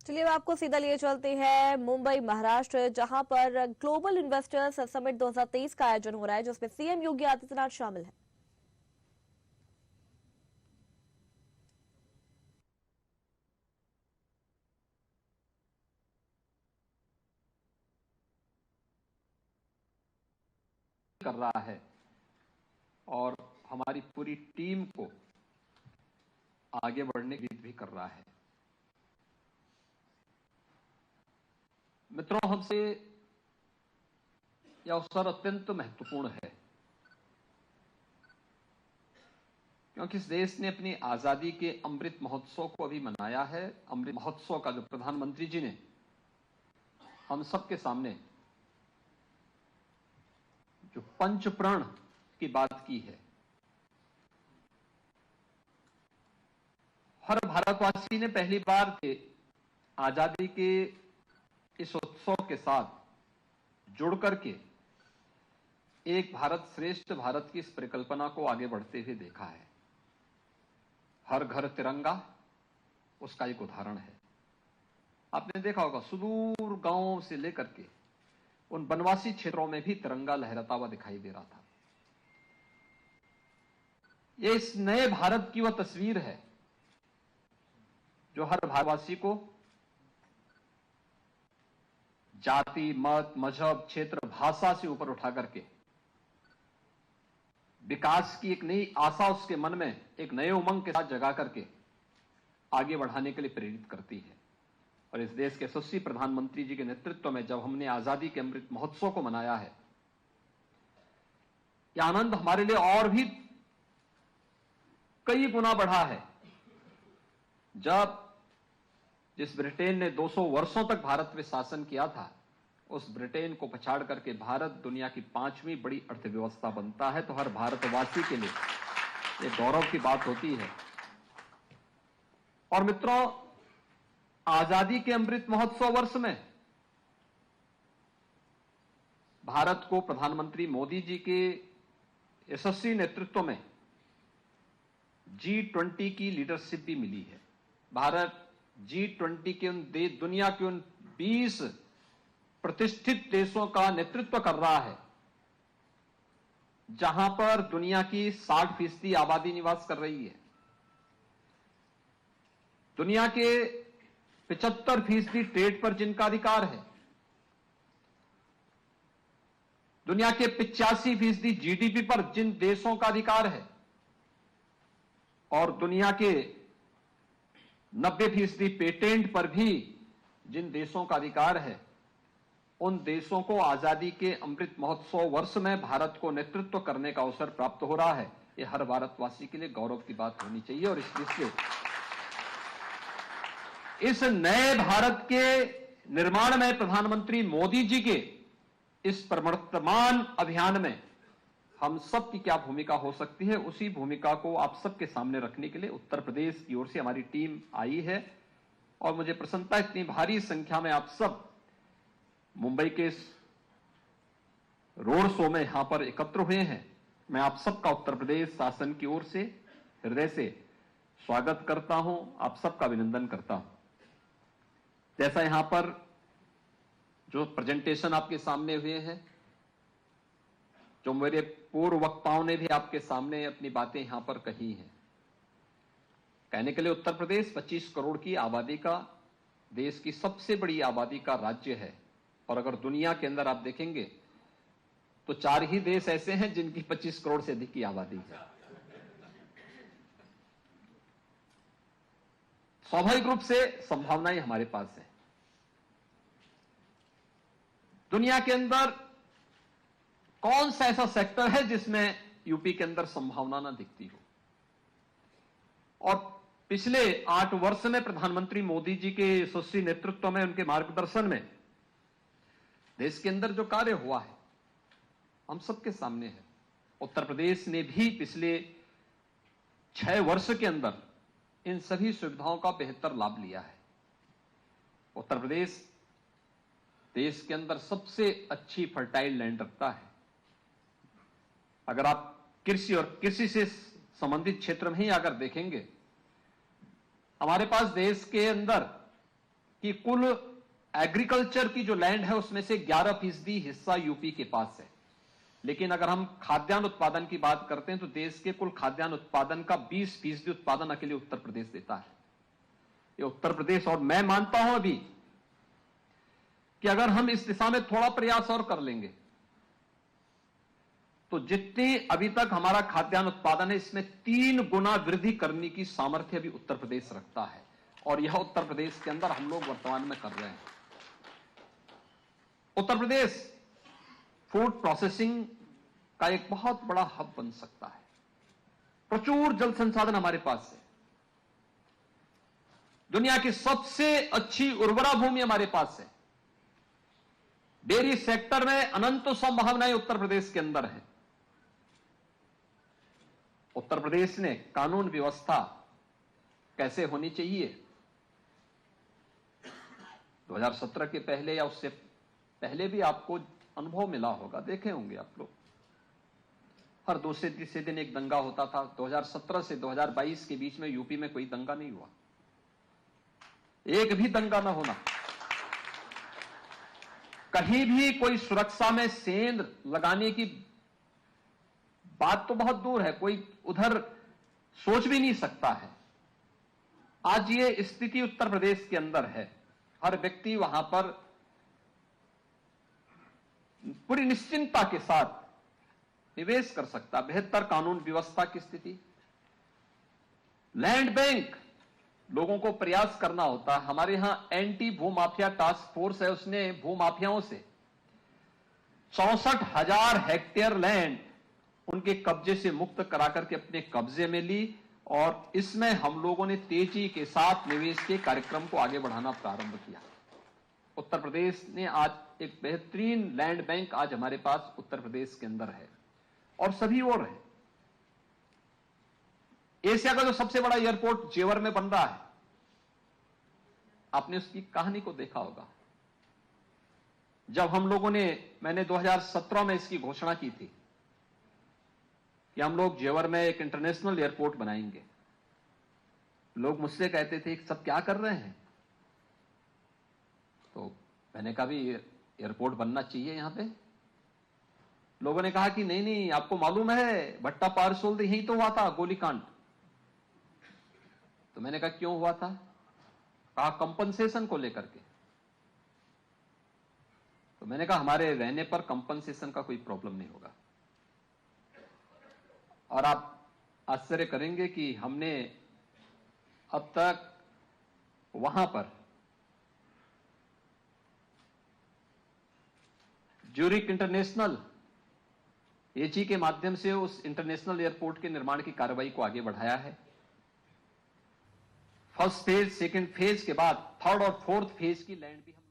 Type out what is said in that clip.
चलिए अब आपको सीधा लिए चलते हैं मुंबई महाराष्ट्र, जहां पर ग्लोबल इन्वेस्टर्स समिट 2023 का आयोजन हो रहा है, जिसमें सीएम योगी आदित्यनाथ शामिल है। कर रहा है और हमारी पूरी टीम को आगे बढ़ने की भी कर रहा है। मित्रों, हमसे यह अवसर अत्यंत महत्वपूर्ण है, क्योंकि इस देश ने अपनी आजादी के अमृत महोत्सव को अभी मनाया है। अमृत महोत्सव का जो प्रधानमंत्री जी ने हम सबके सामने जो पंच प्रण की बात की है, हर भारतवासी ने पहली बार के आजादी के इस उत्सव के साथ जुड़ करके एक भारत श्रेष्ठ भारत की इस परिकल्पना को आगे बढ़ते हुए देखा है। हर घर तिरंगा उसका एक उदाहरण है। आपने देखा होगा, सुदूर गांवों से लेकर के उन वनवासी क्षेत्रों में भी तिरंगा लहराता हुआ दिखाई दे रहा था। ये इस नए भारत की वह तस्वीर है जो हर भारतवासी को जाति, मत, मजहब, क्षेत्र, भाषा से ऊपर उठा करके विकास की एक नई आशा उसके मन में एक नए उमंग के साथ जगा करके आगे बढ़ाने के लिए प्रेरित करती है। और इस देश के यशस्वी प्रधानमंत्री जी के नेतृत्व में जब हमने आजादी के अमृत महोत्सव को मनाया है, यह आनंद हमारे लिए और भी कई गुना बढ़ा है। जब जिस ब्रिटेन ने 200 वर्षों तक भारत में शासन किया था, उस ब्रिटेन को पछाड़ करके भारत दुनिया की 5वीं बड़ी अर्थव्यवस्था बनता है, तो हर भारतवासी के लिए यह गौरव की बात होती है। और मित्रों, आजादी के अमृत महोत्सव वर्ष में भारत को प्रधानमंत्री मोदी जी के यशस्वी नेतृत्व में G20 की लीडरशिप भी मिली है। भारत G20 के दुनिया के उन 20 प्रतिष्ठित देशों का नेतृत्व कर रहा है जहां पर दुनिया की 60% आबादी निवास कर रही है। दुनिया के 75% ट्रेड पर जिनका अधिकार है, दुनिया के 85% जीडीपी पर जिन देशों का अधिकार है, और दुनिया के 90% पेटेंट पर भी जिन देशों का अधिकार है, उन देशों को आजादी के अमृत महोत्सव वर्ष में भारत को नेतृत्व करने का अवसर प्राप्त हो रहा है। यह हर भारतवासी के लिए गौरव की बात होनी चाहिए। और इसलिए इस नए भारत के निर्माण में प्रधानमंत्री मोदी जी के इस प्रवर्तमान अभियान में हम सब की क्या भूमिका हो सकती है, उसी भूमिका को आप सबके सामने रखने के लिए उत्तर प्रदेश की ओर से हमारी टीम आई है। और मुझे प्रसन्नता, इतनी भारी संख्या में आप सब मुंबई के इस रोड शो में यहां पर एकत्र हुए हैं। मैं आप सबका उत्तर प्रदेश शासन की ओर से हृदय से स्वागत करता हूं, आप सबका अभिनंदन करता हूं। जैसा यहां पर जो प्रेजेंटेशन आपके सामने हुए हैं, जो मेरे पूर्व वक्ताओं ने भी आपके सामने अपनी बातें यहां पर कही हैं, कहने के लिए उत्तर प्रदेश 25 करोड़ की आबादी का, देश की सबसे बड़ी आबादी का राज्य है। और अगर दुनिया के अंदर आप देखेंगे तो 4 ही देश ऐसे हैं जिनकी 25 करोड़ से अधिक की आबादी है। स्वाभाविक रूप से संभावनाएं हमारे पास हैं। दुनिया के अंदर कौन सा ऐसा सेक्टर है जिसमें यूपी के अंदर संभावना ना दिखती हो। और पिछले 8 वर्ष में प्रधानमंत्री मोदी जी के यशस्वी नेतृत्व में, उनके मार्गदर्शन में देश के अंदर जो कार्य हुआ है हम सबके सामने है। उत्तर प्रदेश ने भी पिछले 6 वर्ष के अंदर इन सभी सुविधाओं का बेहतर लाभ लिया है। उत्तर प्रदेश देश के अंदर सबसे अच्छी फर्टाइल लैंड रखता है। अगर आप कृषि और कृषि से संबंधित क्षेत्र में ही अगर देखेंगे, हमारे पास देश के अंदर कि कुल एग्रीकल्चर की जो लैंड है उसमें से 11% हिस्सा यूपी के पास है। लेकिन अगर हम खाद्यान्न उत्पादन की बात करते हैं तो देश के कुल खाद्यान्न उत्पादन का 20% उत्पादन अकेले उत्तर प्रदेश देता है। ये उत्तर प्रदेश, और मैं मानता हूं अभी कि अगर हम इस दिशा में थोड़ा प्रयास और कर लेंगे तो जितनी अभी तक हमारा खाद्यान्न उत्पादन है इसमें 3 गुना वृद्धि करने की सामर्थ्य भी उत्तर प्रदेश रखता है, और यह उत्तर प्रदेश के अंदर हम लोग वर्तमान में कर रहे हैं। उत्तर प्रदेश फूड प्रोसेसिंग का एक बहुत बड़ा हब बन सकता है। प्रचुर जल संसाधन हमारे पास है, दुनिया की सबसे अच्छी उर्वरा भूमि हमारे पास है, डेयरी सेक्टर में अनंत संभावनाएं उत्तर प्रदेश के अंदर है। उत्तर प्रदेश ने कानून व्यवस्था कैसे होनी चाहिए, 2017 के पहले या उससे पहले भी आपको अनुभव मिला होगा, देखे होंगे आप लोग। हर दूसरे तीसरे दिन एक दंगा होता था। 2017 से 2022 के बीच में यूपी में कोई दंगा नहीं हुआ, एक भी दंगा ना होना। कहीं भी कोई सुरक्षा में सेंध लगाने की बात तो बहुत दूर है, कोई उधर सोच भी नहीं सकता है। आज ये स्थिति उत्तर प्रदेश के अंदर है। हर व्यक्ति वहां पर पूरी निश्चिंतता के साथ निवेश कर सकता। बेहतर कानून व्यवस्था की स्थिति, लैंड बैंक, लोगों को प्रयास करना होता है। हमारे यहां एंटी भूमाफिया टास्क फोर्स है, उसने भूमाफियाओं से 64,000 हेक्टेयर लैंड उनके कब्जे से मुक्त करा करके अपने कब्जे में ली, और इसमें हम लोगों ने तेजी के साथ निवेश के कार्यक्रम को आगे बढ़ाना प्रारंभ किया। उत्तर प्रदेश ने आज एक बेहतरीन लैंड बैंक आज हमारे पास उत्तर प्रदेश के अंदर है, और सभी और है। एशिया का जो सबसे बड़ा एयरपोर्ट जेवर में बन रहा है, आपने उसकी कहानी को देखा होगा। जब हम लोगों ने, मैंने 2017 में इसकी घोषणा की थी कि हम लोग जेवर में एक इंटरनेशनल एयरपोर्ट बनाएंगे, लोग मुझसे कहते थे सब क्या कर रहे हैं। तो मैंने कहा भी एयरपोर्ट बनना चाहिए यहां पे। लोगों ने कहा कि नहीं नहीं, आपको मालूम है भट्टा पारसोल यही तो हुआ था गोलीकांड। तो मैंने कहा क्यों हुआ था, कहा कंपनसेशन को लेकर के। तो मैंने कहा हमारे रहने पर कंपनसेशन का कोई प्रॉब्लम नहीं होगा। और आप आश्चर्य करेंगे कि हमने अब तक वहां पर ज्यूरिक इंटरनेशनल एजी के माध्यम से उस इंटरनेशनल एयरपोर्ट के निर्माण की कार्रवाई को आगे बढ़ाया है। फर्स्ट फेज, सेकंड फेज के बाद थर्ड और फोर्थ फेज की लैंड भी हम